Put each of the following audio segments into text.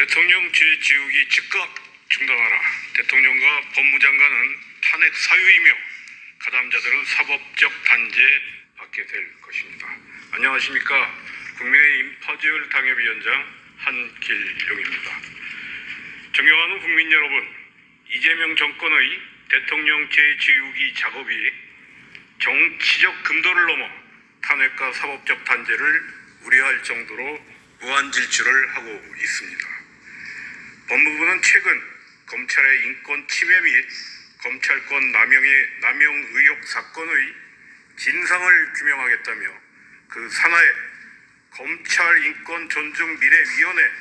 대통령 죄지우기 즉각 중단하라. 대통령과 법무장관은 탄핵 사유이며 가담자들은 사법적 단죄 받게 될 것입니다. 안녕하십니까. 국민의힘 퍼즐 당협위원장 한길용입니다. 존경하는 국민 여러분, 이재명 정권의 대통령 죄지우기 작업이 정치적 금도를 넘어 탄핵과 사법적 단죄를 우려할 정도로 무한 질주를 하고 있습니다. 법무부는 최근 검찰의 인권 침해 및 검찰권 남용 의혹 사건의 진상을 규명하겠다며 그 산하에 검찰인권존중미래위원회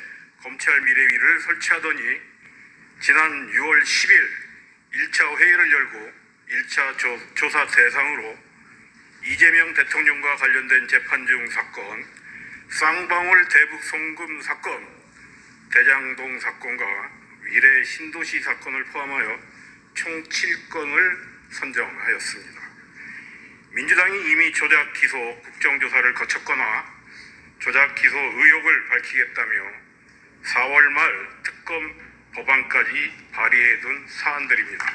검찰미래위를 설치하더니 지난 6월 10일 1차 회의를 열고 1차 조사 대상으로 이재명 대통령과 관련된 재판 중 사건, 쌍방울 대북 송금 사건, 대장동 사건과 위례 신도시 사건을 포함하여 총 7건을 선정하였습니다. 민주당이 이미 조작 기소 국정조사를 거쳤거나 조작 기소 의혹을 밝히겠다며 4월 말 특검 법안까지 발의해둔 사안들입니다.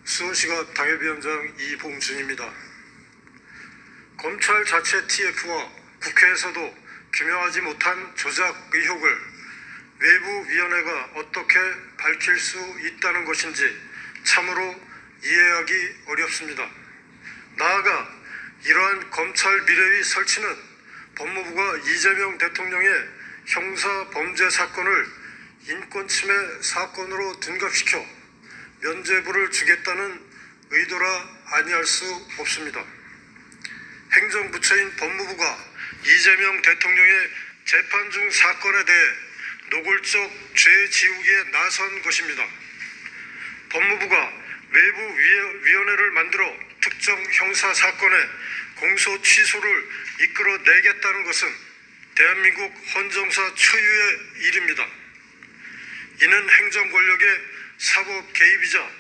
수원시가 당협위원장 이봉준입니다. 검찰 자체 TF와 국회에서도 규명하지 못한 조작 의혹을 외부 위원회가 어떻게 밝힐 수 있다는 것인지 참으로 이해하기 어렵습니다. 나아가 이러한 검찰미래위 설치는 법무부가 이재명 대통령의 형사범죄 사건을 인권침해 사건으로 둔갑시켜 면죄부를 주겠다는 의도라 아니할 수 없습니다. 행정부처인 법무부가 이재명 대통령의 재판 중 사건에 대해 노골적 죄 지우기에 나선 것입니다. 법무부가 외부 위원회를 만들어 특정 형사 사건의 공소 취소를 이끌어내겠다는 것은 대한민국 헌정사 초유의 일입니다. 이는 행정 권력의 사법 개입이자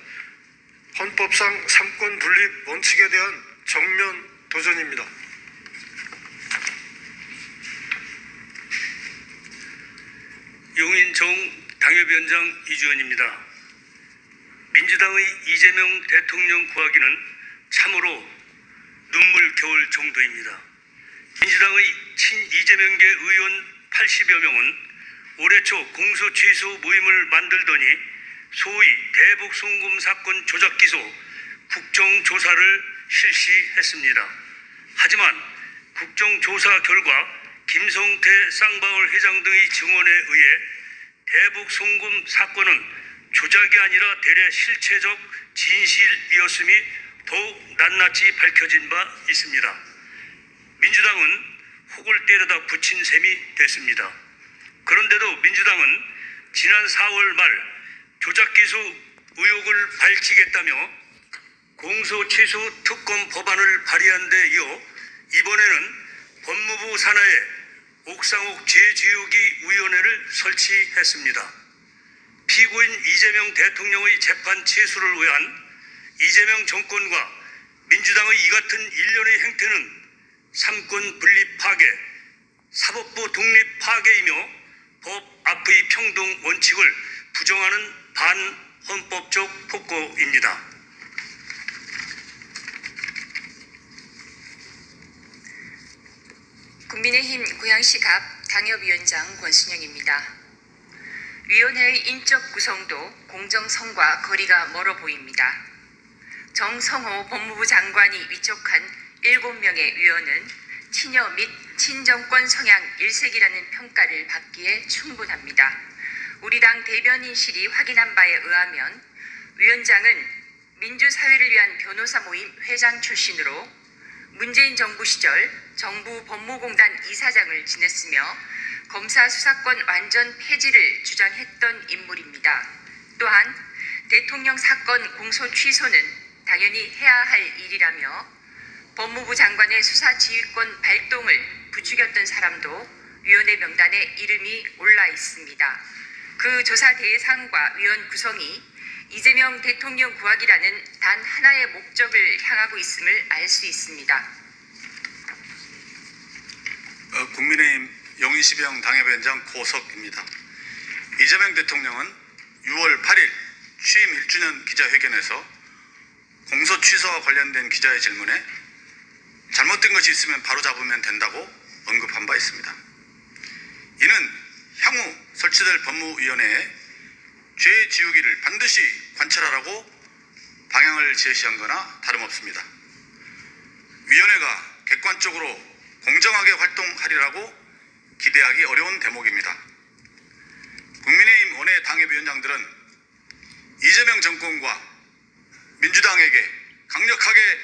헌법상 삼권 분립 원칙에 대한 정면 도전입니다. 용인정 당협위원장 이주연입니다. 민주당의 이재명 대통령 구하기는 참으로 눈물겨울 정도입니다. 민주당의 친이재명계 의원 80여 명은 올해 초 공소 취소 모임을 만들더니 소위 대북 송금 사건 조작 기소 국정조사를 실시했습니다. 하지만 국정조사 결과 김성태 쌍방울 회장 등의 증언에 의해 대북 송금 사건은 조작이 아니라 대래 실체적 진실이었음이 더욱 낱낱이 밝혀진 바 있습니다. 민주당은 혹을 때려다 붙인 셈이 됐습니다. 그런데도 민주당은 지난 4월 말 조작 기소 의혹을 밝히겠다며 공소 취소 특검 법안을 발의한 데 이어 이번에는 법무부 산하에 옥상옥 죄지우기 위원회를 설치했습니다. 피고인 이재명 대통령의 재판 취소를 위한 이재명 정권과 민주당의 이 같은 일련의 행태는 삼권 분립 파괴, 사법부 독립 파괴이며 법 앞의 평등 원칙을 부정하는 반헌법적 폭거입니다. 국민의힘 고양시 갑 당협위원장 권순영입니다. 위원회의 인적 구성도 공정성과 거리가 멀어 보입니다. 정성호 법무부 장관이 위촉한 7명의 위원은 친여 및 친정권 성향 일색이라는 평가를 받기에 충분합니다. 우리 당 대변인실이 확인한 바에 의하면 위원장은 민주사회를 위한 변호사 모임 회장 출신으로 문재인 정부 시절 정부 법무공단 이사장을 지냈으며 검사 수사권 완전 폐지를 주장했던 인물입니다. 또한 대통령 사건 공소 취소는 당연히 해야 할 일이라며 법무부 장관의 수사 지휘권 발동을 부추겼던 사람도 위원회 명단에 이름이 올라 있습니다. 그 조사 대상과 위원 구성이 이재명 대통령 구하기라는 단 하나의 목적을 향하고 있음을 알 수 있습니다. 국민의힘 용인시병 당협위원장 고석입니다. 이재명 대통령은 6월 8일 취임 1주년 기자회견에서 공소 취소와 관련된 기자의 질문에 잘못된 것이 있으면 바로 잡으면 된다고 언급한 바 있습니다. 이는 향후 설치될 법무위원회에 죄 지우기를 반드시 관철하라고 방향을 제시한 거나 다름없습니다. 위원회가 객관적으로 공정하게 활동하리라고 기대하기 어려운 대목입니다. 국민의힘 원외 당협위원장들은 이재명 정권과 민주당에게 강력하게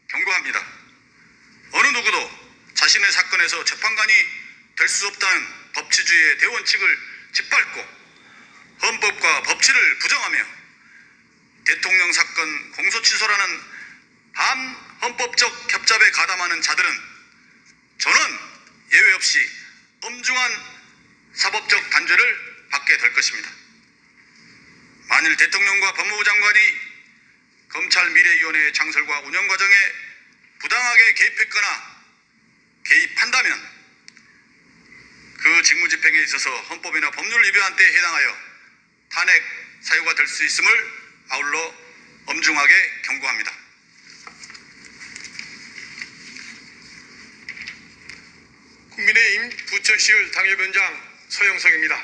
경고합니다. 어느 누구도 자신의 사건에서 재판관이 될 수 없다는 법치주의의 대원칙을 짓밟고 헌법과 법치를 부정하며 대통령 사건 공소취소라는 반헌법적 협잡에 가담하는 자들은 저는 예외 없이 엄중한 사법적 단죄를 받게 될 것입니다. 만일 대통령과 법무부 장관이 검찰 미래위원회의 창설과 운영 과정에 부당하게 개입했거나 개입한다면 그 직무집행에 있어서 헌법이나 법률 위반에 해당하여 탄핵 사유가 될 수 있음을 아울러 엄중하게 경고합니다. 국민의힘 부천시을 당협위원장 서영석입니다.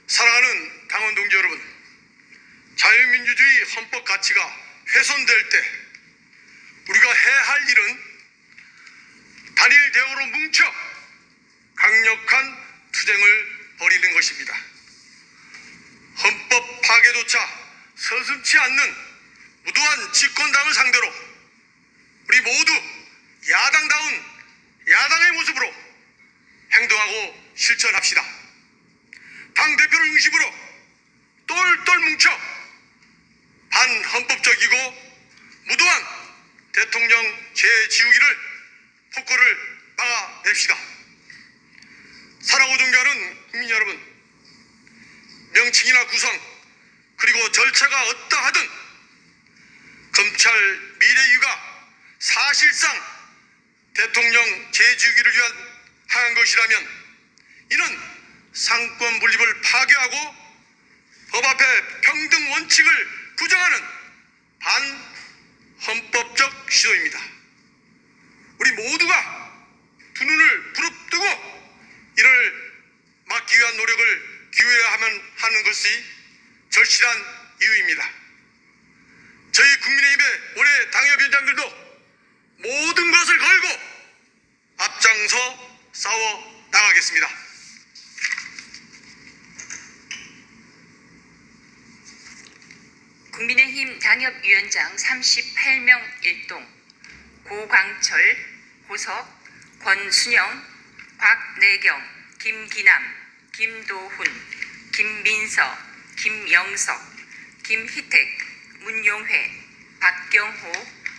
사랑하는 당원 동지 여러분, 자유민주주의 헌법 가치가 훼손될 때 우리가 해야 할 일은 단일 대우로 뭉쳐 강력한 투쟁을 벌이는 것입니다. 헌법 파괴조차 서슴지 않는 무도한 집권당을 상대로 우리 모두 야당다운 야당의 모습으로 행동하고 실천합시다. 당대표를 중심으로 똘똘 뭉쳐 반헌법적이고 무도한 대통령 재지우기를 폭거를 막아냅시다. 사랑하고 존경하는 국민 여러분, 명칭이나 구성 그리고 절차가 어떠하든 검찰 미래위가 사실상 대통령 재지우기를 위한 한 것이라면 이는 상권 분립을 파괴하고 법 앞에 평등 원칙을 부정하는 반헌법적 시도입니다. 우리 모두가 두 눈을 부릅뜨고 이를 막기 위한 노력을 기울여야만 하는 것이 절실한 이유입니다. 저희 국민의힘의 올해 당협위원장들도 모든 것을 걸고 앞장서 싸워 나가겠습니다. 국민의힘 당협위원장 38명 일동 고광철, 고석, 권순영, 곽내경, 김기남, 김도훈, 김민서, 김영석, 김희택, 문용회, 박경호,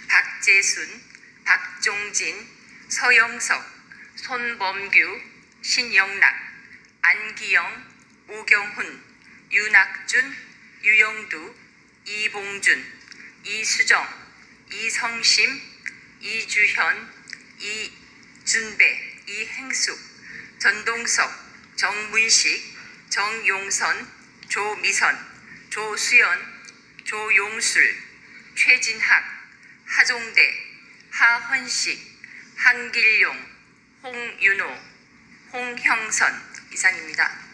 박재순, 박종진, 서영석, 손범규, 신영락, 안기영, 오경훈, 윤학준, 유영두, 이봉준, 이수정, 이성심, 이주현, 이준배, 이행숙, 전동석, 정문식, 정용선, 조미선, 조수연, 조용술, 최진학, 하종대, 하헌식, 한길용, 홍윤호, 홍형선 이상입니다.